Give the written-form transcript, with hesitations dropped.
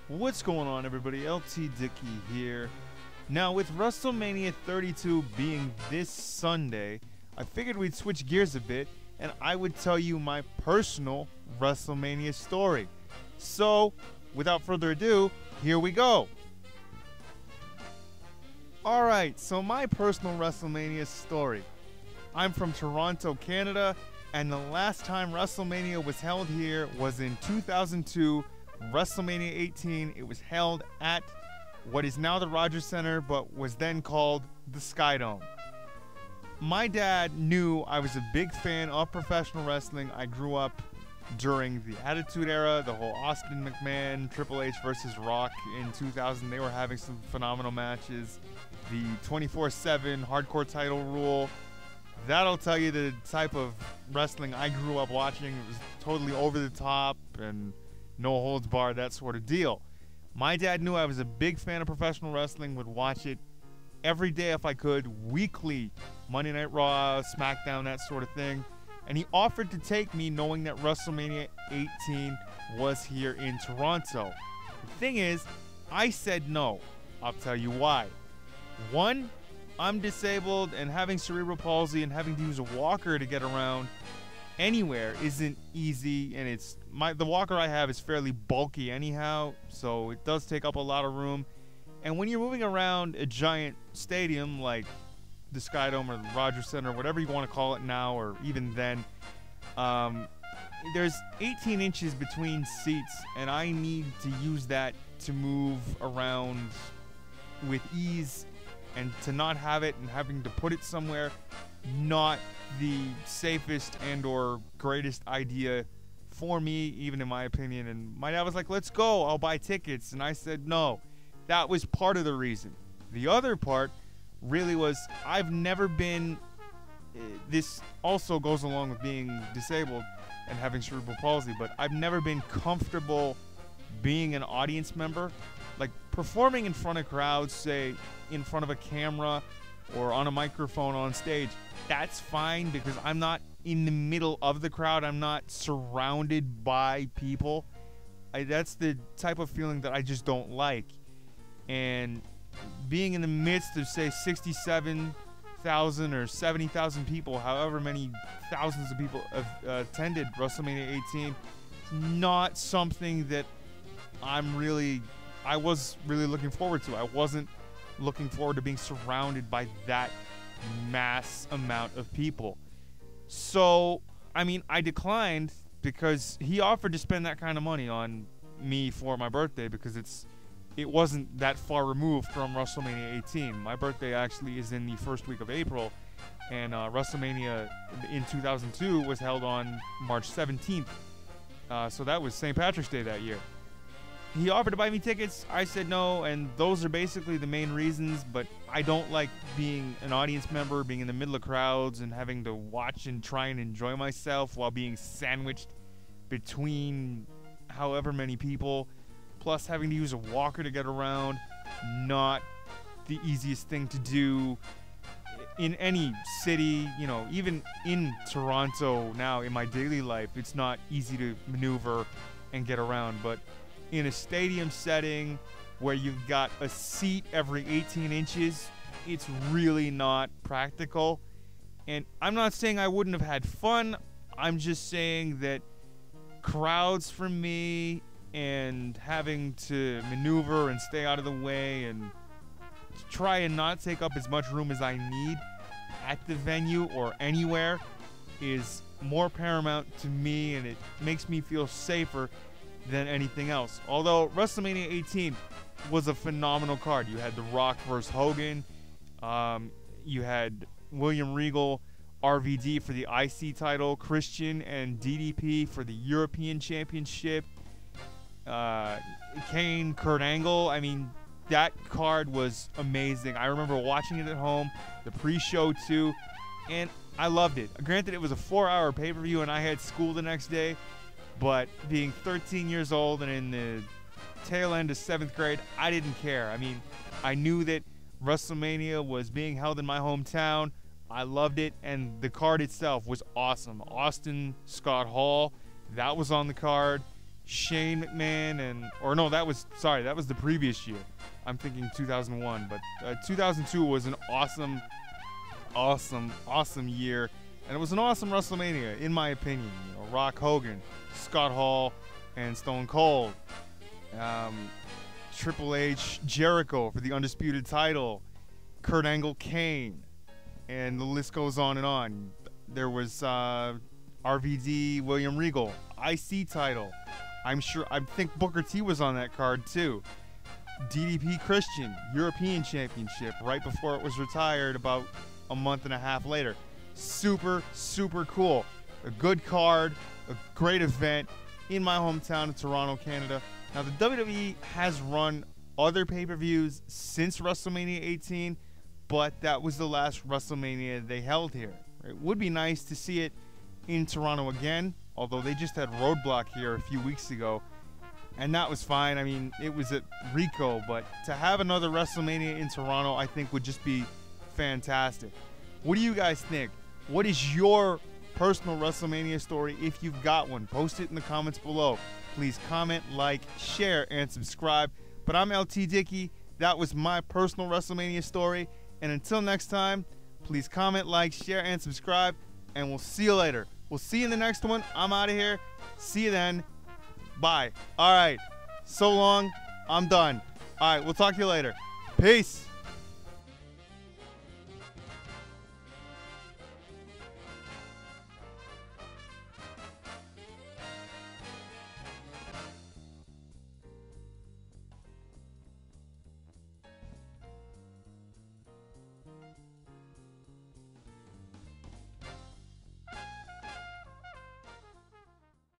What's going on, everybody? Dickey here. Now, with WrestleMania 32 being this Sunday, I figured we'd switch gears a bit and I would tell you my personal WrestleMania story. So, without further ado, here we go. Alright, so my personal WrestleMania story. I'm from Toronto, Canada, and the last time WrestleMania was held here was in 2002, WrestleMania 18. It was held at what is now the Rogers Center, but was then called the Skydome. My dad knew I was a big fan of professional wrestling. I grew up during the Attitude Era, the whole Austin McMahon, Triple H versus Rock in 2000. They were having some phenomenal matches. The 24/7 hardcore title rule. That'll tell you the type of wrestling I grew up watching. It was totally over the top and no holds barred, that sort of deal. My dad knew I was a big fan of professional wrestling, would watch it every day if I could, weekly, Monday Night Raw, SmackDown, that sort of thing. And he offered to take me knowing that WrestleMania 18 was here in Toronto. The thing is, I said no. I'll tell you why. One, I'm disabled, and having cerebral palsy and having to use a walker to get around anywhere isn't easy, and the walker I have is fairly bulky anyhow, so it does take up a lot of room. And when you're moving around a giant stadium like the Skydome or the Rogers Center, whatever you want to call it now, or even then, there's 18 inches between seats, and I need to use that to move around with ease. And to not have it and having to put it somewhere, not the safest and or greatest idea for me, even in my opinion. And my dad was like, let's go, I'll buy tickets. And I said no. That was part of the reason. The other part really was I've never been, this also goes along with being disabled and having cerebral palsy, but I've never been comfortable being an audience member. Like performing in front of crowds, say in front of a camera or on a microphone on stage, that's fine because I'm not in the middle of the crowd. I'm not surrounded by people. That's the type of feeling that I just don't like. And being in the midst of, say, 67,000 or 70,000 people, however many thousands of people have attended WrestleMania 18, is not something that I was really looking forward to. I wasn't looking forward to being surrounded by that mass amount of people. So, I mean, I declined because he offered to spend that kind of money on me for my birthday because it wasn't that far removed from WrestleMania 18. My birthday actually is in the first week of April, and WrestleMania in 2002 was held on March 17th. So that was St. Patrick's Day that year. He offered to buy me tickets. I said no, and those are basically the main reasons, but I don't like being an audience member, being in the middle of crowds and having to watch and try and enjoy myself while being sandwiched between however many people, plus having to use a walker to get around. Not the easiest thing to do in any city, even in Toronto now in my daily life, it's not easy to maneuver and get around, but in a stadium setting where you've got a seat every 18 inches, it's really not practical. And I'm not saying I wouldn't have had fun. I'm just saying that crowds for me and having to maneuver and stay out of the way and try and not take up as much room as I need at the venue or anywhere is more paramount to me, and it makes me feel safer than anything else. Although WrestleMania 18 was a phenomenal card. You had The Rock versus Hogan. You had William Regal, RVD for the IC title, Christian and DDP for the European Championship, Kane, Kurt Angle. I mean, that card was amazing. I remember watching it at home, the pre-show too, and I loved it. Granted, it was a 4-hour pay-per-view and I had school the next day, but being 13 years old and in the tail end of 7th grade, I didn't care. I mean, I knew that WrestleMania was being held in my hometown. I loved it, and the card itself was awesome. Austin Scott Hall, that was on the card. Shane McMahon or no, that was the previous year. I'm thinking 2001, but 2002 was an awesome year, and it was an awesome WrestleMania in my opinion. You know, Rock Hogan, Scott Hall, and Stone Cold. Triple H, Jericho for the undisputed title. Kurt Angle, Kane, and the list goes on and on. There was RVD, William Regal, IC title. I think Booker T was on that card too. DDP Christian, European Championship, right before it was retired about a month and a half later. Super, super cool. A good card, a great event in my hometown of Toronto, Canada. Now, the WWE has run other pay-per-views since WrestleMania 18, but that was the last WrestleMania they held here. It would be nice to see it in Toronto again, although they just had Roadblock here a few weeks ago, and that was fine. I mean, it was at Rico, but to have another WrestleMania in Toronto, I think would just be fantastic. What do you guys think? What is your personal WrestleMania story? If you've got one, post it in the comments below. Please comment, like, share, and subscribe. But I'm LT Dickey. That was my personal WrestleMania story. And until next time, please comment, like, share, and subscribe. And we'll see you later. We'll see you in the next one. I'm out of here. See you then. Bye. All right. So long. I'm done. All right. We'll talk to you later. Peace.